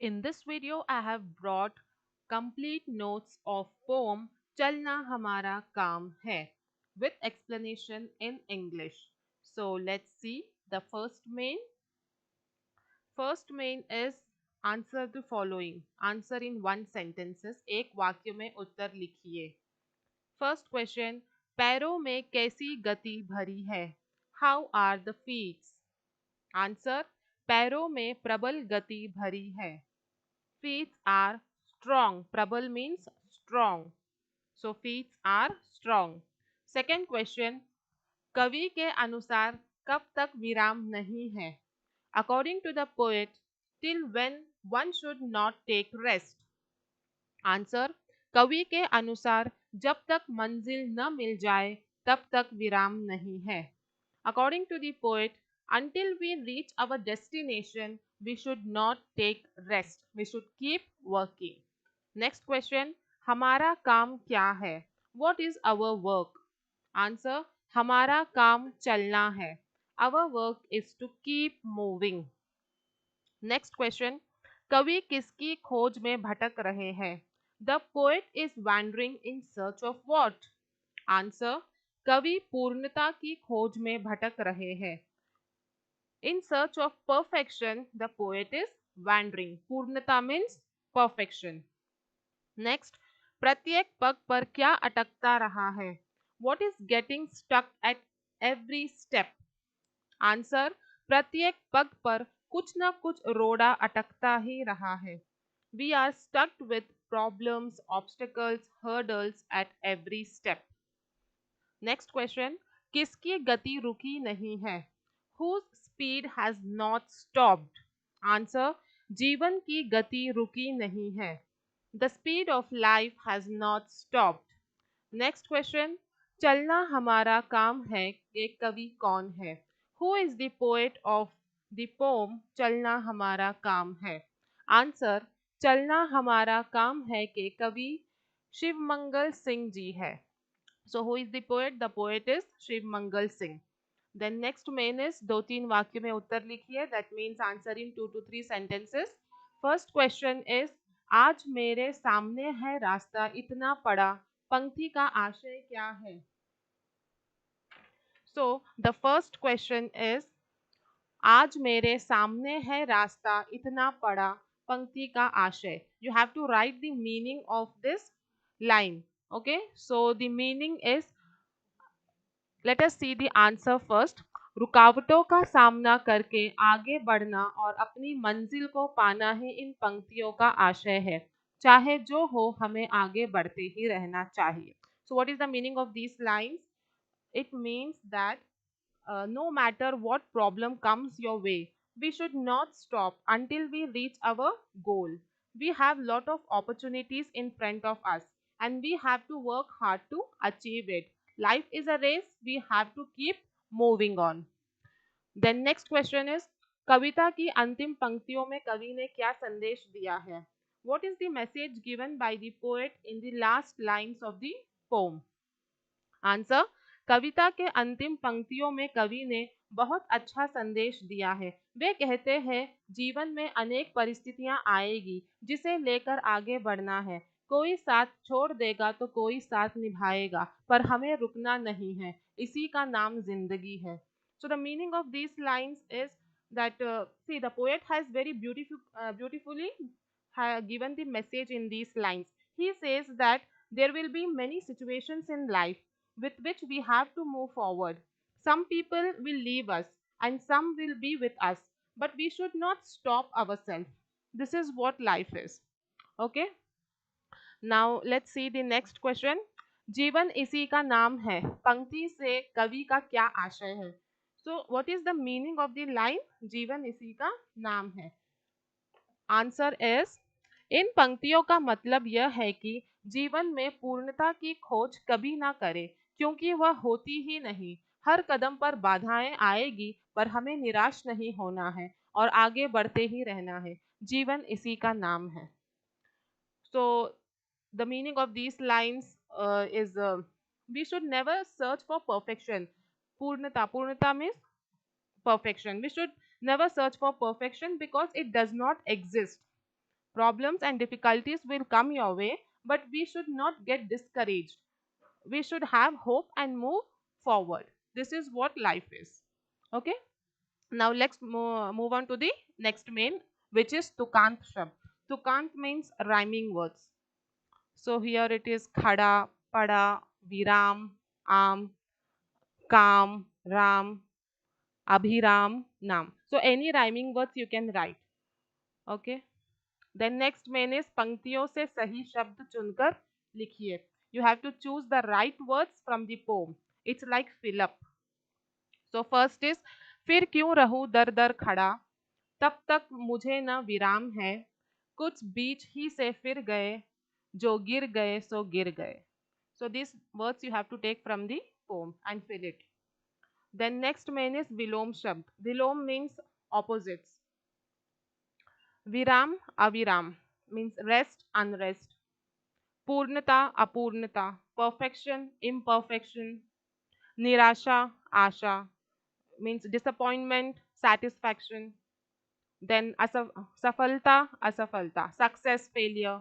In this video, I have brought complete notes of poem Chalna Hamara Kaam Hai with explanation in English. So let's see the first main. First main is answer the following. Answer in one sentences. एक वाक्य में उत्तर लिखिए. First question. पैरों में कैसी गति भरी है? How are the feet? Answer. पैरों में प्रबल गति भरी है. Feet are strong. Prabal means strong. So feet are strong. Second question. कवि के अनुसार कब तक विराम नहीं है? According to the poet, till when one should not take rest. Answer. कवि के अनुसार जब तक मंजिल न मिल जाए तब तक विराम नहीं है. According to the poet, until we reach our destination, we should not take rest. We should keep working. Next question. हमारा काम क्या है? What is our work? Answer. हमारा काम चलना है. Our work is to keep moving. Next question. कवि किसकी खोज में भटक रहे हैं? The poet is wandering in search of what? Answer. कवि पूर्णता की खोज में भटक रहे हैं. In search of perfection, the poet is wandering. पूर्णता means perfection. Next, प्रत्येक पग पर क्या अटकता रहा है? What is getting stuck at every step? Answer. प्रत्येक पग पर कुछ न कुछ रोड़ा अटकता ही रहा है. We are stuck with problems, obstacles, hurdles at every step. Next question. किसकी गति रुकी नहीं है? Whose speed has not stopped? Answer. जीवन की गति रुकी नहीं है. The speed of life has not stopped. Next question. चलना हमारा काम है ये कवि कौन है? Who is the poet of the poem चलना हमारा काम है? Answer. चलना हमारा काम है के कवि शिवमंगल सिंह जी है. So who is the poet? The poet is Shiv Mangal Singh. Then next main is दो तीन वाक्य में उत्तर लिखिए. That means answer in 2 to 3 sentences. First question is आज मेरे सामने है रास्ता इतना पड़ा पंक्ति का आशय क्या है? So the first question is आज मेरे सामने है रास्ता इतना पड़ा पंक्ति का आशय. You have to write the meaning of this line. Okay, so the meaning is, let us see the answer first. रुकावटों का सामना करके आगे बढ़ना और अपनी मंजिल को पाना ही इन पंक्तियों का आशय है. चाहे जो हो हमें आगे बढ़ते ही रहना चाहिए. So what is the meaning of these lines? It means that no matter what problem comes your way, we should not stop until we reach our goal. We have lot of opportunities in front of us and we have to work hard to achieve it. Life is a race, we have to keep moving on. Then next question is कविता की अंतिम पंक्तियों में कवि ने क्या संदेश दिया है? What is the message given by the poet in the last lines of the poem? Answer. कविता के अंतिम पंक्तियों में कवि ने बहुत अच्छा संदेश दिया है. वे कहते हैं जीवन में अनेक परिस्थितियां आएगी जिसे लेकर आगे बढ़ना है. कोई साथ छोड़ देगा तो कोई साथ निभाएगा पर हमें रुकना नहीं है. इसी का नाम जिंदगी है. So the meaning of these lines is that see the poet has very beautifully given the message in these lines. He says that there will be many situations in life with which we have to move forward. Some people will leave us and some will be with us, but we should not stop ourselves. This is what life is. Okay. Now let's see the next question. जीवन इसी का नाम है पंक्ति से कवि का क्या आशय है? So what is the meaning of the line जीवन इसी का नाम है? Answer is इन पंक्तियों का मतलब यह है कि जीवन में पूर्णता की खोज कभी ना करें क्योंकि वह होती ही नहीं. हर कदम पर बाधाएं आएगी पर हमें निराश नहीं होना है और आगे बढ़ते ही रहना है. जीवन इसी का नाम है. So the meaning of these lines is we should never search for perfection. Purnata means perfection. We should never search for perfection because it does not exist. Problems and difficulties will come your way, but we should not get discouraged. We should have hope and move forward. This is what life is. Okay. Now let's move on to the next main, which is Tukant Shabd. Tukant means rhyming words. So here it is khada, pada, viram, am, kam, ram, abhiram, nam. So any rhyming words you can write. Okay. Then next main is पंक्तियों से सही शब्द चुनकर लिखिए. You have to choose the right words from the poem. It's like fill up. So first is फिर क्यों रहूं दर दर खड़ा, तब तक मुझे न विराम है, कुछ बीच ही से फिर गए, जो गिर गए सो गिर गए. So these words you have to take from the poem and fill it. Then next main is vilom shabd. Vilom means opposites. Viram, aviram means rest, unrest. Purnata, apurnata, perfection, imperfection. Nirasha, asha means disappointment, satisfaction. Then safalta, asafalta, success, failure.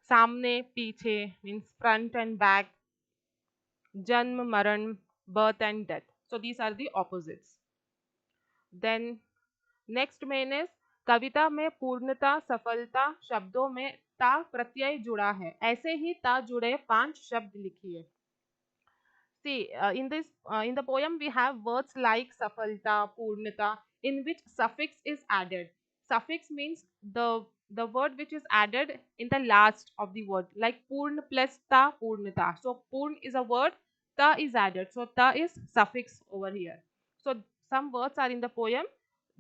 Samne, piche means front and back. Janm, maran, birth and death. So these are the opposites. Then next main is कविता में पूर्णता सफलता शब्दों में ता प्रत्यय जुड़ा है, ऐसे ही ता जुड़े 5 शब्द लिखिए. See, in the poem we have words like safalta, purnata, in which suffix is added. Suffix means the word which is added in the last of the word, like purn plus ta, purnata. So purn is a word, ta is added. So ta is suffix over here. So some words are in the poem.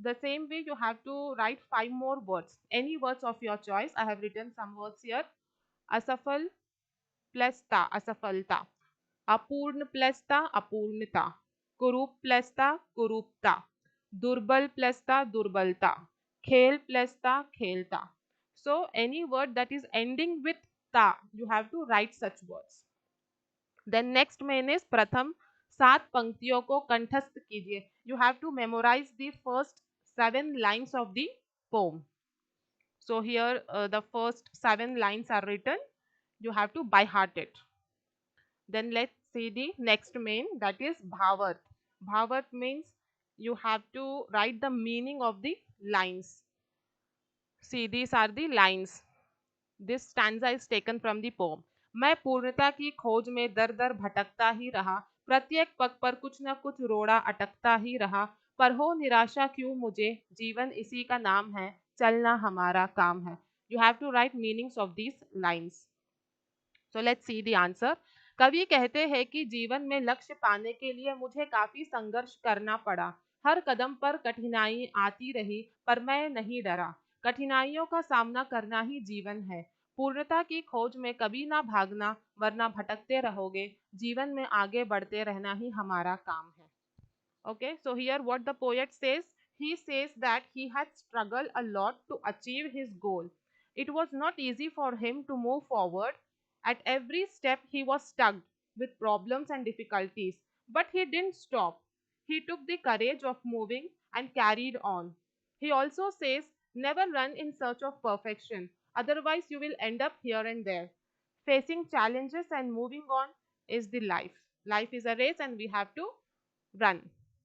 The same way you have to write 5 more words. Any words of your choice. I have written some words here. Asafal plus ta, asafalta. अपूर्ण plus था अपूर्णता, कुरूप plus था कुरूपता, दुर्बल plus था दुर्बलता, खेल plus था खेलता. So any word that is ending with ta, you have to write such words. Then next main is प्रथम 7 पंक्तियों को कंठस्थ कीजिए. You have to memorize the first 7 lines of the poem. So here the first 7 lines are written. You have to by heart it. Then let's see the next main, that is Bhavat. Bhavat means you have to write the meaning of the lines. See, these are the lines. This stanza is taken from the poem. मैं पूर्णता की खोज में दर दर भटकता ही रहा, प्रत्येक पग पर कुछ न कुछ रोड़ा अटकता ही रहा, पर हो निराशा क्यों मुझे, जीवन इसी का नाम है, चलना हमारा काम है. You have to write meanings of these lines. So let's see the answer. कवि कहते हैं कि जीवन में लक्ष्य पाने के लिए मुझे काफी संघर्ष करना पड़ा, हर कदम पर कठिनाई आती रही पर मैं नहीं डरा, कठिनाइयों का सामना करना ही जीवन है, पूर्णता की खोज में कभी ना भागना वरना भटकते रहोगे, जीवन में आगे बढ़ते रहना ही हमारा काम है. Okay, so here what the poet says, he says that he had struggled a lot to achieve his goal. It was not easy for him to move forward. At every step, he was stuck with problems and difficulties, but he didn't stop. He took the courage of moving and carried on. He also says, never run in search of perfection, otherwise, you will end up here and there. Facing challenges and moving on is the life. Life is a race, and we have to run.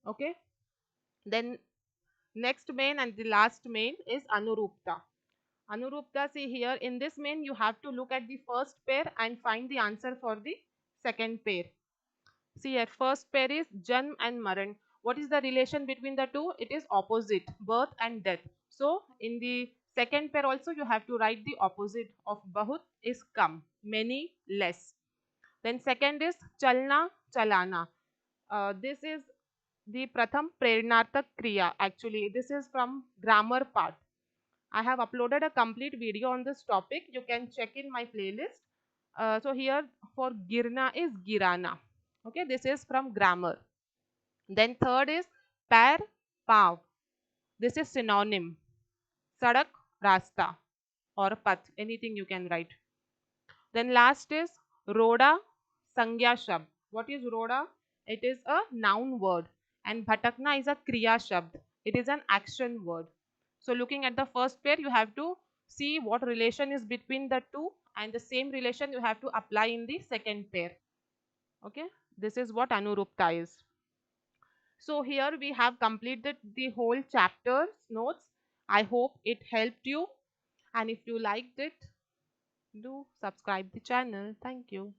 Okay. Then next main and the last main is Anurupta. Anurupta, see here in this main you have to look at the first pair and find the answer for the second pair. See here, first pair is Janm and Maran. What is the relation between the two? It is opposite, birth and death. So in the second pair also you have to write the opposite of Bahut is kam, many, less. Then second is Chalna, Chalana. This is the pratham prernaartak kriya. Actually, this is from grammar part. I have uploaded a complete video on this topic. You can check in my playlist. So here for girna is girana. Okay, this is from grammar. Then third is pair, pav. This is synonym. Sadak, rasta or path. Anything you can write. Then last is roda, sangya shabd. What is roda? It is a noun word, and bhatakna is a kriya shabd. It is an action word. So looking at the first pair, you have to see what relation is between the two, and the same relation you have to apply in the second pair. Okay, this is what Anurupta is. So here we have completed the whole chapter's notes. I hope it helped you, and if you liked it, do subscribe the channel. Thank you.